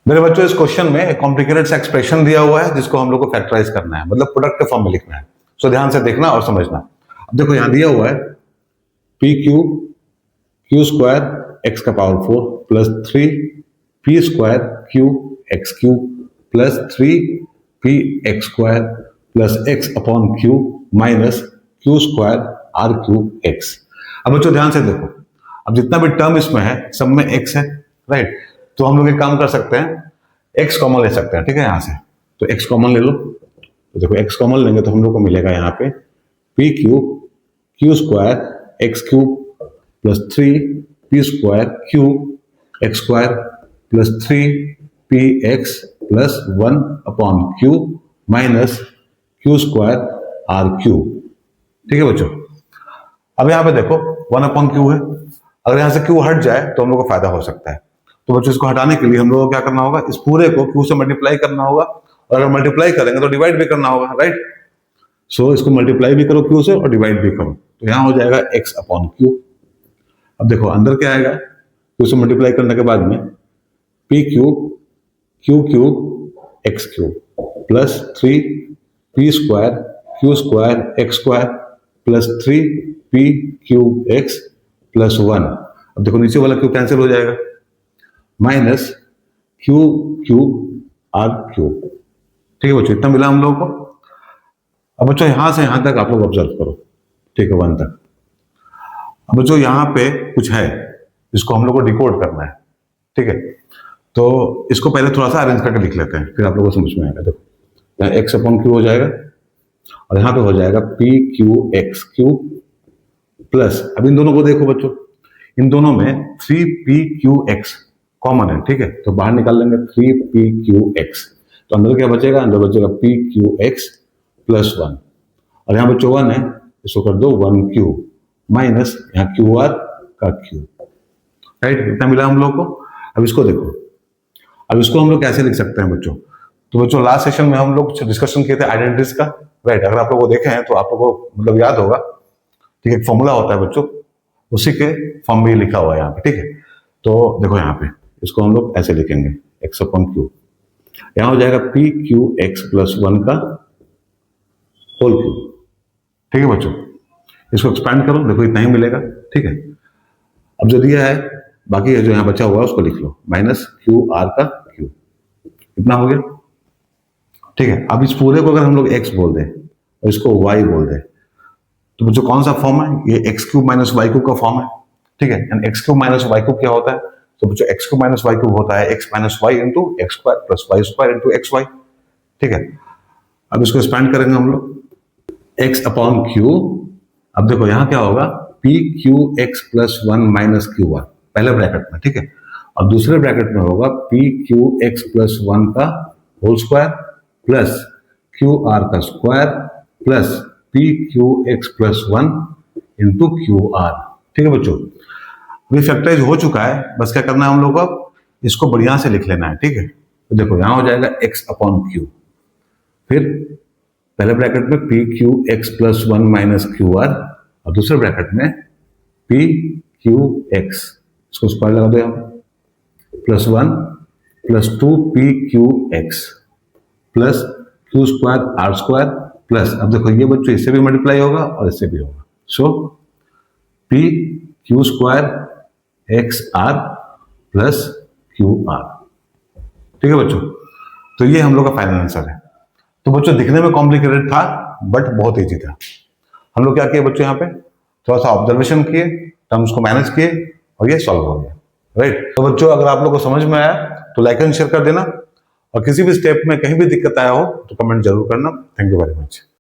मेरे बच्चों, इस क्वेश्चन में एक कॉम्प्लिकेटेड सा एक्सप्रेशन दिया हुआ है जिसको हम लोग को फैक्टराइज करना है, मतलब प्रोडक्ट के फॉर्म में लिखना है। सो ध्यान से देखना और समझना। अब देखो यहां दिया हुआ है पी क्यू स्क्वायर एक्स का power 4 plus 3 P square Q X Q plus 3 P X square plus X upon Q minus Q square R cube X. अब बच्चों ध्यान से देखो, अब जितना भी टर्म इसमें है सब में एक्स है, राइट। तो हम लोग एक काम कर सकते हैं, एक्स कॉमन ले सकते हैं, ठीक है। यहां से तो एक्स कॉमन ले लो। तो देखो एक्स कॉमन लेंगे तो हम लोग को मिलेगा यहाँ पे P Q square X cube plus 3 P square Q X square plus 3 P X plus 1 upon Q minus Q square R cube. ठीक है बच्चों। अब यहाँ पे देखो 1 अपॉन क्यू है, अगर यहाँ से क्यू हट जाए तो हम लोग को फायदा हो सकता है। तो बच्चों इसको हटाने के लिए हम लोगों को क्या करना होगा, इस पूरे को क्यू से मल्टीप्लाई करना होगा, और अगर मल्टीप्लाई करेंगे तो डिवाइड भी करना होगा, राइट। सो इसको मल्टीप्लाई भी करो क्यू से और डिवाइड भी करो, तो यहाँ हो जाएगा एक्स अपॉन क्यू। अब देखो अंदर क्या आएगा, क्यू से मल्टीप्लाई करने के बाद में P cube X cube plus 3 P square Q square X square plus 3 P cube X plus 1। अब देखो नीचे वाला क्यू कैंसिल हो जाएगा, minus Q cube R cube. ठीक है बच्चों, इतना मिला हम लोगों को। अब बच्चों यहां से यहां तक आप लोग ऑब्जर्व करो, ठीक है 1 तक। अब बच्चों यहां पे कुछ है जिसको हम लोग को डिकोड करना है, ठीक है। तो इसको पहले थोड़ा सा अरेंज करके लिख लेते हैं, फिर आप लोगों को समझ में आएगा। देखो यहाँ एक्स अपॉन क्यू हो जाएगा और यहाँ पे हो जाएगा P Q X Q plus, अब इन दोनों को देखो बच्चों, इन दोनों में 3 पी क्यू एक्स कॉमन है, ठीक है। तो बाहर निकाल लेंगे 3 पी क्यू एक्स, तो अंदर क्या बचेगा, अंदर बचेगा पी क्यू एक्स प्लस 1, और यहाँ बच्चों 1 है, इसको कर दो 1 क्यू माइनस यहाँ क्यू आर का क्यू, राइट। इतना मिला हम लोग को। अब इसको देखो, अब इसको हम लोग कैसे लिख सकते हैं बच्चों। तो बच्चों लास्ट सेशन में हम लोग डिस्कशन किए थे आइडेंटिटीज का, राइट। अगर आप लोग को देखे हैं तो आप लोग को मतलब याद होगा, ठीक है। एक फॉर्मूला होता है बच्चों, उसी के फॉर्म में लिखा हुआ है यहाँ पे, ठीक है। तो देखो यहाँ पे इसको हम लोग ऐसे लिखेंगे एक्स अपॉन क्यू, यहाँ हो जाएगा पी क्यू एक्स प्लस 1 का होल क्यू, ठीक है बच्चों। इसको एक्सपैंड करो, देखो इतना ही मिलेगा, ठीक है। अब जो दिया है बाकी है, जो यहाँ बचा हुआ है उसको लिख लो, माइनस क्यू आर का क्यू, इतना हो गया, ठीक है। अब इस पूरे को अगर हम लोग एक्स बोल दें और इसको वाई बोल दें, तो बच्चों कौन सा फॉर्म है, ये X cube minus Y cube का फॉर्म है, ठीक है। And X cube minus Y cube क्या होता है, तो बच्चों X cube minus Y cube होता है X minus Y into X square plus Y square into X Y, ठीक है। अब इसको एक्सपैंड करेंगे हम लोग एक्स अपॉन क्यू। अब देखो यहाँ क्या होगा, P Q x plus 1 minus Q are पहले ब्रैकेट में, ठीक है। और दूसरे ब्रैकेट में होगा पी क्यू एक्स प्लस 1 का whole square plus q r का square plus p Q x plus 1 into q r, ठीक है बच्चों। अभी फैक्टराइज हो चुका है, बस क्या करना है हम लोग को, इसको बढ़िया से लिख लेना है, ठीक है। तो देखो यहाँ हो जाएगा एक्स अपॉन क्यू, फिर पहले ब्रैकेट में P Q x plus 1 minus Q R, और दूसरे ब्रैकेट में पी क्यू एक्स, इसको स्क्वायर लगा दो यहाँ, plus 1 plus 2 P Q x plus Q square R square plus, अब देखो ये बच्चों इससे भी मल्टीप्लाई होगा और इससे भी होगा, so p Q square x r plus q r, ठीक है बच्चों। तो ये हम लोग का फाइनल आंसर है। तो बच्चों दिखने में कॉम्प्लिकेटेड था बट बहुत ईजी था। हम लोग क्या किए बच्चों, यहाँ पे थोड़ा सा ऑब्जर्वेशन किए, टर्म्स को मैनेज किए और ये सॉल्व हो गया, राइट। तो बच्चों अगर आप लोग को समझ में आया तो लाइक एंड शेयर कर देना, और किसी भी स्टेप में कहीं भी दिक्कत आया हो तो कमेंट जरूर करना। Thank you very much.